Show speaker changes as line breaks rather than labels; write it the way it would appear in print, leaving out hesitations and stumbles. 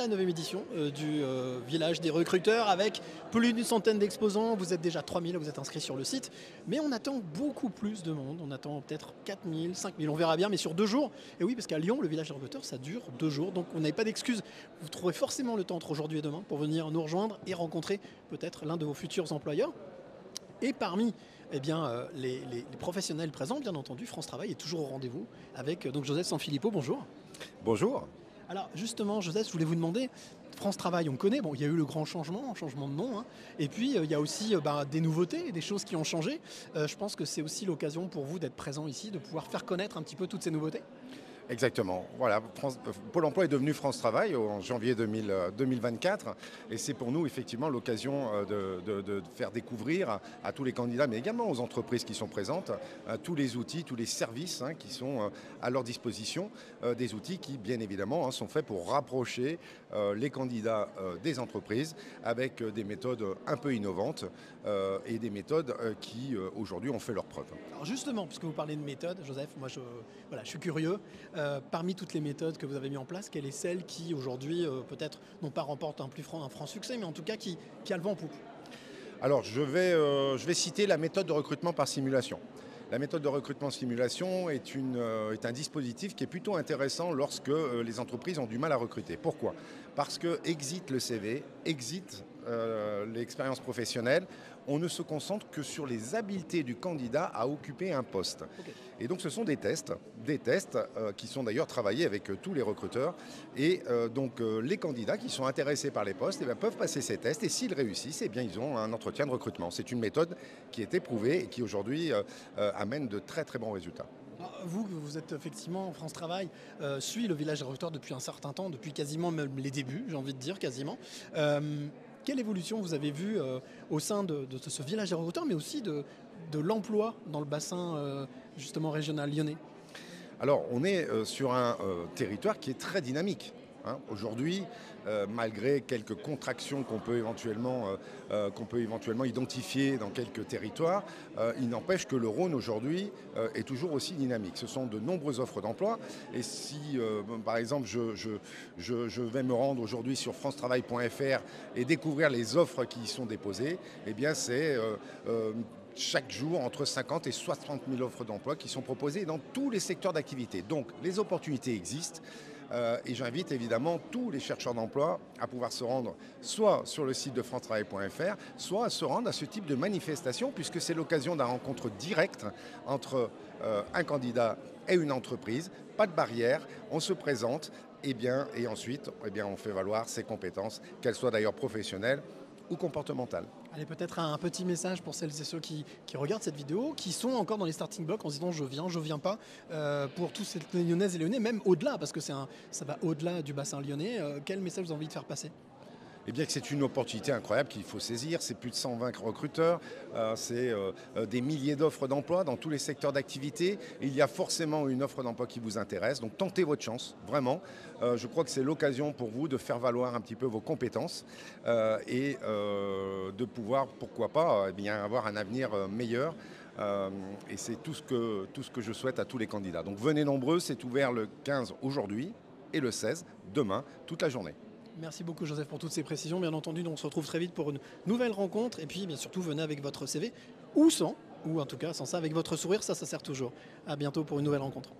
la 9e édition du village des recruteurs avec plus d'une centaine d'exposants. Vous êtes déjà 3000, vous êtes inscrits sur le site. Mais on attend beaucoup plus de monde. On attend peut-être 4000, 5000, on verra bien, mais sur 2 jours. Et oui, parce qu'à Lyon, le village des recruteurs, ça dure 2 jours. Donc on n'avait pas d'excuses. Vous trouverez forcément le temps entre aujourd'hui et demain pour venir nous rejoindre et rencontrer peut-être l'un de vos futurs employeurs. Et parmi les professionnels présents, bien entendu, France Travail est toujours au rendez-vous avec donc Joseph Sanfilippo. Bonjour.
Bonjour.
Alors justement, Joseph, je voulais vous demander, France Travail, on connaît, bon, il y a eu le grand changement de nom, hein, et puis il y a aussi des nouveautés, des choses qui ont changé. Je pense que c'est aussi l'occasion pour vous d'être présent ici, de pouvoir faire connaître un petit peu toutes ces nouveautés.
Exactement. Voilà, Pôle emploi est devenu France Travail en janvier 2024 et c'est pour nous effectivement l'occasion de faire découvrir à tous les candidats, mais également aux entreprises qui sont présentes, tous les outils, tous les services qui sont à leur disposition, des outils qui bien évidemment sont faits pour rapprocher les candidats des entreprises avec des méthodes un peu innovantes et des méthodes qui aujourd'hui ont fait leurs preuves.
Alors justement, puisque vous parlez de méthode, Joseph, moi je suis curieux. Parmi toutes les méthodes que vous avez mises en place, quelle est celle qui aujourd'hui peut-être non pas remporte un franc succès, mais en tout cas qui a le vent en poupe?
Alors je vais citer la méthode de recrutement par simulation. La méthode de recrutement simulation est un dispositif qui est plutôt intéressant lorsque les entreprises ont du mal à recruter. Pourquoi? Parce que exit le CV, exit l'expérience professionnelle, on ne se concentre que sur les habiletés du candidat à occuper un poste.
Okay.
Et donc ce sont des tests qui sont d'ailleurs travaillés avec tous les recruteurs. Et donc les candidats qui sont intéressés par les postes peuvent passer ces tests et s'ils réussissent, ils ont un entretien de recrutement. C'est une méthode qui est éprouvée et qui aujourd'hui amène de très très bons résultats.
Vous êtes effectivement, France Travail suit le village des recruteurs depuis un certain temps, depuis quasiment même les débuts, j'ai envie de dire quasiment. Quelle évolution vous avez vue au sein de ce village des recruteurs, mais aussi de l'emploi dans le bassin justement régional lyonnais?
Alors, on est sur un territoire qui est très dynamique. Aujourd'hui, malgré quelques contractions qu'on peut éventuellement identifier dans quelques territoires, il n'empêche que le Rhône aujourd'hui est toujours aussi dynamique. Ce sont de nombreuses offres d'emploi. Et si, par exemple, je vais me rendre aujourd'hui sur francetravail.fr et découvrir les offres qui y sont déposées, eh bien c'est chaque jour entre 50 et 60 000 offres d'emploi qui sont proposées dans tous les secteurs d'activité. Donc les opportunités existent. Et j'invite évidemment tous les chercheurs d'emploi à pouvoir se rendre soit sur le site de francetravail.fr, soit à se rendre à ce type de manifestation, puisque c'est l'occasion d'une rencontre directe entre un candidat et une entreprise. Pas de barrière, on se présente et ensuite on fait valoir ses compétences, qu'elles soient d'ailleurs professionnelles ou comportementales.
Allez, peut-être un petit message pour celles et ceux qui regardent cette vidéo, qui sont encore dans les starting blocks en se disant je viens pas, pour tous ces Lyonnaises et Lyonnais, même au-delà, parce que ça va au-delà du bassin lyonnais. Quel message vous avez envie de faire passer?
Eh bien que c'est une opportunité incroyable qu'il faut saisir, c'est plus de 120 recruteurs, c'est des milliers d'offres d'emploi dans tous les secteurs d'activité. Il y a forcément une offre d'emploi qui vous intéresse, donc tentez votre chance, vraiment. Je crois que c'est l'occasion pour vous de faire valoir un petit peu vos compétences et de pouvoir, pourquoi pas, avoir un avenir meilleur. Et c'est tout ce que je souhaite à tous les candidats. Donc venez nombreux, c'est ouvert le 15 aujourd'hui et le 16 demain, toute la journée.
Merci beaucoup Joseph pour toutes ces précisions. Bien entendu, on se retrouve très vite pour une nouvelle rencontre. Et puis bien surtout, venez avec votre CV ou sans, ou en tout cas sans ça, avec votre sourire, ça sert toujours. À bientôt pour une nouvelle rencontre.